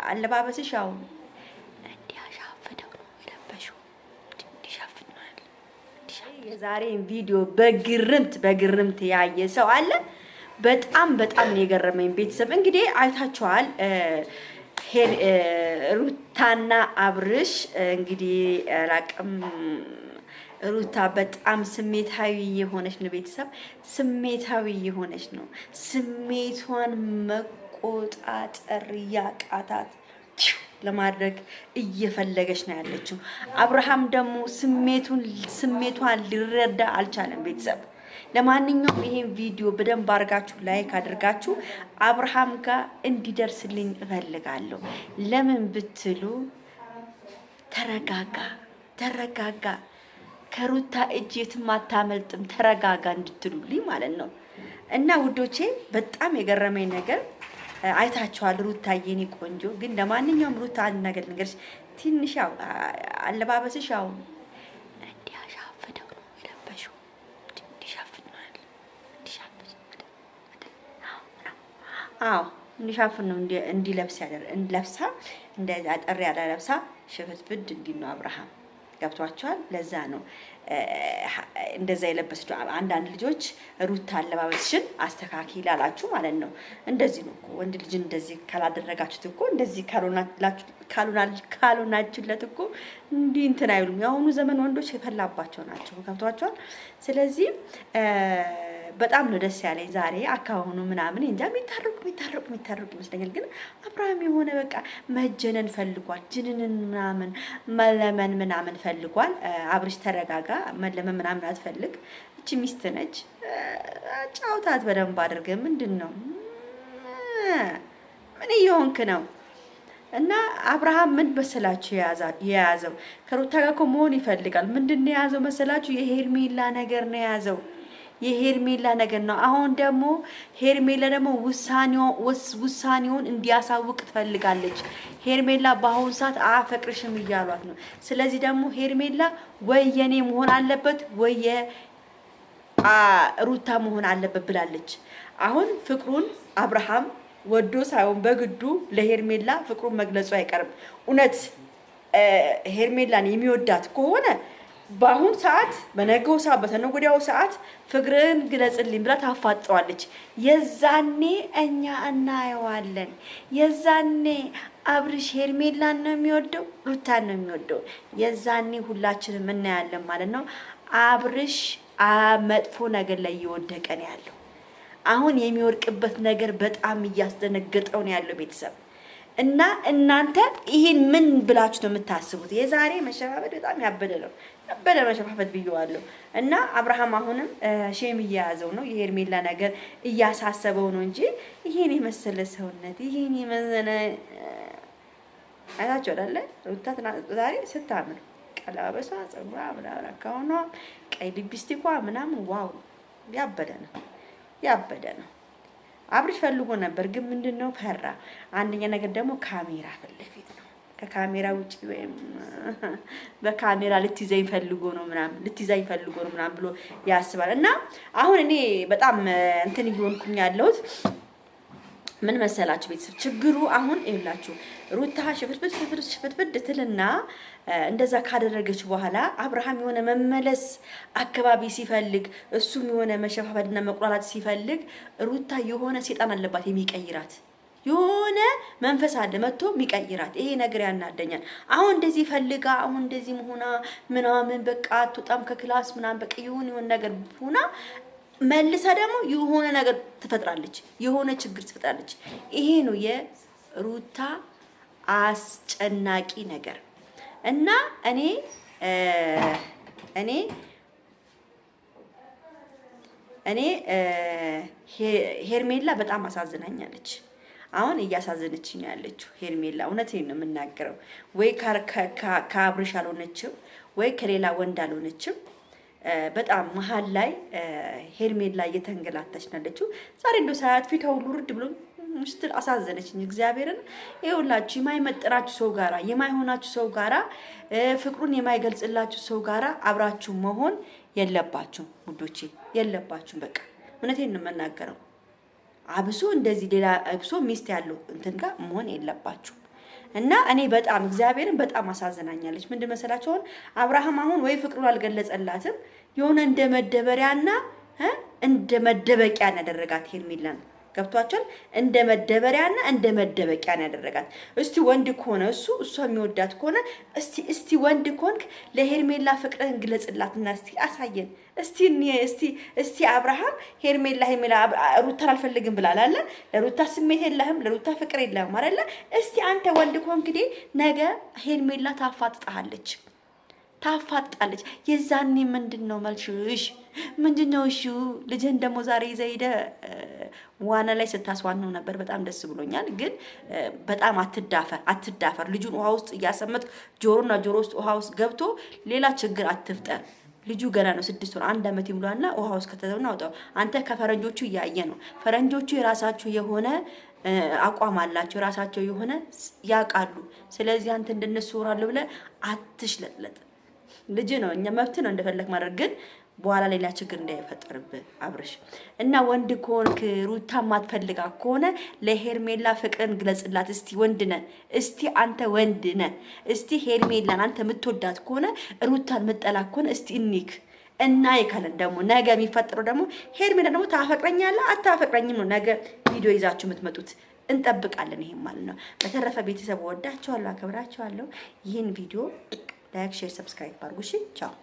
አለባበስሽ ያው እንዲያሻፍደው ነው የለበሽው እንዲሻፍድ ነው አይደል? የዛሬን ቪዲዮ በግርምት ያየ ሰው አለ። በጣም ነው የገረመኝ። ቤተሰብ እንግዲህ አይታችኋል። ሩታና አብርሽ እንግዲህ ራቅም ሩታ በጣም ስሜታዊ የሆነች ነው። ቤተሰብ ስሜታዊ የሆነች ነው። ስሜቷን መቆጣጠር ያቃታት ለማድረግ እየፈለገች ነው ያለችው። አብርሃም ደግሞ ስሜቷን ሊረዳ አልቻለም። ቤተሰብ ለማንኛውም ይሄን ቪዲዮ በደንብ አድርጋችሁ ላይክ አድርጋችሁ አብርሃም ጋር እንዲደርስልኝ እፈልጋለሁ። ለምን ብትሉ ተረጋጋ ከሩታ እጅ የትም አታመልጥም፣ ተረጋጋ እንድትሉልኝ ማለት ነው። እና ውዶቼ በጣም የገረመኝ ነገር አይታችኋል። ሩታ የኔ ቆንጆ ግን ለማንኛውም ሩታ አንድ ነገር ልንገርሽ፣ ትንሽ ያው አለባበስሽ ያው እንዲያሻፍደው ነው የለበሽው እንዲሻፍድ ነው አይደል? እንዲሻፍድ ነው እንዲለብስ እንዲለብሳ እንደዛ አጠር ያለ ለብሳ ሽፍትፍድ እንዲል ነው አብርሃም። ገብቷቸዋል። ለዛ ነው እንደዛ የለበሰችው። አንዳንድ ልጆች ሩታ አለባበስሽን አስተካኪ ላላችሁ ማለት ነው። እንደዚህ ነው እኮ ወንድ ልጅ እንደዚህ ካላደረጋችሁት እኮ እንደዚህ ካልሆናችሁለት እኮ እንዲህ እንትን አይሉም። የአሁኑ ዘመን ወንዶች የፈላባቸው ናቸው። ገብቷቸዋል። ስለዚህ በጣም ነው ደስ ያለኝ ዛሬ አካባቢኑ ምናምን እንጃ የሚታረቁ ይመስለኛል። ግን አብርሃም የሆነ በቃ መጀነን ፈልጓል። ጅንንን ምናምን መለመን ምናምን ፈልጓል። አብርሽ ተረጋጋ፣ መለመን ምናምን አትፈልግ። እቺ ሚስት ነች። ጫውታት በደንብ አድርገህ ምንድን ነው ምን እየሆንክ ነው? እና አብርሃም ምን መሰላችሁ የያዘው ከሩታ ጋር እኮ መሆን ይፈልጋል። ምንድን ነው የያዘው መሰላችሁ? የሄርሜላ ነገር ነው የያዘው። የሄርሜላ ነገር ነው። አሁን ደግሞ ሄርሜላ ደግሞ ውሳኔውን እንዲያሳውቅ ትፈልጋለች። ሄርሜላ በአሁኑ ሰዓት አፈቅርሽም እያሏት ነው። ስለዚህ ደግሞ ሄርሜላ ወይ የኔ መሆን አለበት ወይ ሩታ መሆን አለበት ብላለች። አሁን ፍቅሩን አብርሃም ወዶ ሳይሆን በግዱ ለሄርሜላ ፍቅሩን መግለጹ አይቀርም። እውነት ሄርሜላን የሚወዳት ከሆነ በአሁን ሰዓት በነገው ሰዓት በተነጎዳው ሰዓት ፍቅርን ግለጽልኝ ብላ ታፋጠዋለች። የዛኔ እኛ እናየዋለን። የዛኔ አብርሽ ሄርሜላን ነው የሚወደው ሩታን ነው የሚወደው። የዛኔ ሁላችንም እናያለን ማለት ነው። አብርሽ መጥፎ ነገር ላይ እየወደቀ ነው ያለው። አሁን የሚወርቅበት ነገር በጣም እያስደነገጠው ነው ያለው ቤተሰብ። እና እናንተ ይሄን ምን ብላችሁ ነው የምታስቡት? የዛሬ መሸፋፈት በጣም ያበደ መሸፋፈት ብየዋለሁ። እና አብርሃም አሁንም ሼም እየያዘው ነው። የሄርሜላ ነገር እያሳሰበው ነው እንጂ ይሄን የመሰለ ሰውነት ይሄን የመዘነ አይታችሁ አይደለ? ሩታ ዛሬ ስታምር ቀለበሷ፣ ፀጉሯ፣ ምናምን አካውኗ፣ ቀይ ሊፕስቲኳ ምናምን ዋው ያበደ ነው። አብርሽ ፈልጎ ነበር ግን ምንድነው ፈራ። አንደኛ ነገር ደግሞ ካሜራ ፊት ለፊት ነው። ከካሜራ ውጪ ወይም በካሜራ ልትይዘኝ ፈልጎ ነው ምናምን ብሎ ያስባል። እና አሁን እኔ በጣም እንትን እየሆንኩኝ ያለሁት ምን መሰላችሁ ቤተሰብ፣ ችግሩ አሁን ይኸውላችሁ ሩታ ሽፍትፍት ትልና እንደዛ ካደረገች በኋላ አብርሃም የሆነ መመለስ አካባቢ ሲፈልግ፣ እሱም የሆነ መሸፋፈድና መቁራራት ሲፈልግ ሩታ የሆነ ሴጣን አለባት የሚቀይራት የሆነ መንፈስ አለ መጥቶ የሚቀይራት። ይሄ ነገር ያናደኛል። አሁን እንደዚህ ፈልጋ አሁን እንደዚህ መሆና ምናምን በቃ አትወጣም ከክላስ ምናምን በቃ የሆነ ነገር ሆና መልሳ ደግሞ የሆነ ነገር ትፈጥራለች፣ የሆነ ችግር ትፈጥራለች። ይሄ ነው የሩታ አስጨናቂ ነገር። እና እኔ ሄርሜላ በጣም አሳዝናኛለች። አሁን እያሳዘነችኝ ያለችው ሄርሜላ እውነቴን ነው የምናገረው። ወይ ከአብርሽ አልሆነችም ወይ ከሌላ ወንድ አልሆነችም። በጣም መሀል ላይ ሄርሜላ እየተንገላታች ናለችው። ዛሬ እንደው ሳያት ፊቷ ሁሉ ርድ ብሎ ስትል አሳዘነችኝ። እግዚአብሔርን ይኸውላችሁ የማይመጥናችሁ ሰው ጋራ የማይሆናችሁ ሰው ጋራ ፍቅሩን የማይገልጽላችሁ ሰው ጋራ አብራችሁ መሆን የለባችሁም ውዶቼ፣ የለባችሁም። በቃ እውነቴን ነው የምናገረው። አብሶ እንደዚህ ሌላ አብሶ ሚስት ያለው እንትን ጋር መሆን የለባችሁም። እና እኔ በጣም እግዚአብሔርን በጣም አሳዝናኛለች። ምንድን መሰላችሁ አሁን አብርሃም አሁን ወይ ፍቅሩን አልገለጸላትም የሆነ እንደ መደበሪያና እንደ መደበቂያ ያደረጋት ሄርሜላን ገብቷቸዋል። እንደ መደበሪያና እንደ መደበቂያ ያደረጋት። እስቲ ወንድ ከሆነ እሷ የሚወዳት ከሆነ እስቲ ወንድ ከሆንክ ለሄርሜላ ፍቅርህን ግለጽላትና እስቲ አሳየን። እስቲ አብርሃም ሄርሜላ ሩታን አልፈልግም ብላላለ። ለሩታ ስሜት የለህም፣ ለሩታ ፍቅር የለህም አይደለ? እስቲ አንተ ወንድ ከሆንክ ነገ ሄርሜላ ታፋጥጣለች። የዛኔ ምንድነው መልሽሽ? ምንድነው? እሺ ልጅህን ደግሞ ዛሬ ይዘህ ሄደህ ዋና ላይ ስታስዋነው ነበር። በጣም ደስ ብሎኛል። ግን በጣም አትዳፈር። ልጁን ውሃ ውስጥ እያሰመጥ ጆሮና ጆሮ ውስጥ ውሃ ውስጥ ገብቶ ሌላ ችግር አትፍጠር። ልጁ ገና ነው 6 ወር 1 አመት ይሙላና ውሃ ውስጥ ከተዘውና አውጣው። አንተ ከፈረንጆቹ እያየ ነው። ፈረንጆቹ የራሳቸው የሆነ አቋም አላቸው፣ የራሳቸው የሆነ ያቃሉ። ስለዚህ አንተ እንደነሱ ወራለ ብለ አትሽለጥለጥ። ልጅ ነው፣ እኛ መብት ነው እንደፈለክ ማድረግ፣ ግን በኋላ ሌላ ችግር እንዳይፈጠርብህ አብርሽ። እና ወንድ ከሆንክ ሩታ ማትፈልጋ ከሆነ ለሄርሜላ ፍቅርን ግለጽላት። እስቲ ወንድ ነህ፣ እስቲ አንተ ወንድ ነህ። እስቲ ሄርሜላን አንተ የምትወዳት ከሆነ ሩታን የምትጠላ ከሆነ እስቲ እና ይካለን ደግሞ ነገ የሚፈጠረው ደግሞ ሄርሜላ ደግሞ ታፈቅረኛለህ አታፈቅረኝም ነው ነገ ቪዲዮ ይዛችሁ የምትመጡት። እንጠብቃለን ይሄን ማለት ነው። በተረፈ ቤተሰብ ወዳችኋለሁ፣ አከብራችኋለሁ። ይህን ቪዲዮ ላይክ፣ ሼር፣ ሰብስክራይብ አድርጉ። እሺ ቻው።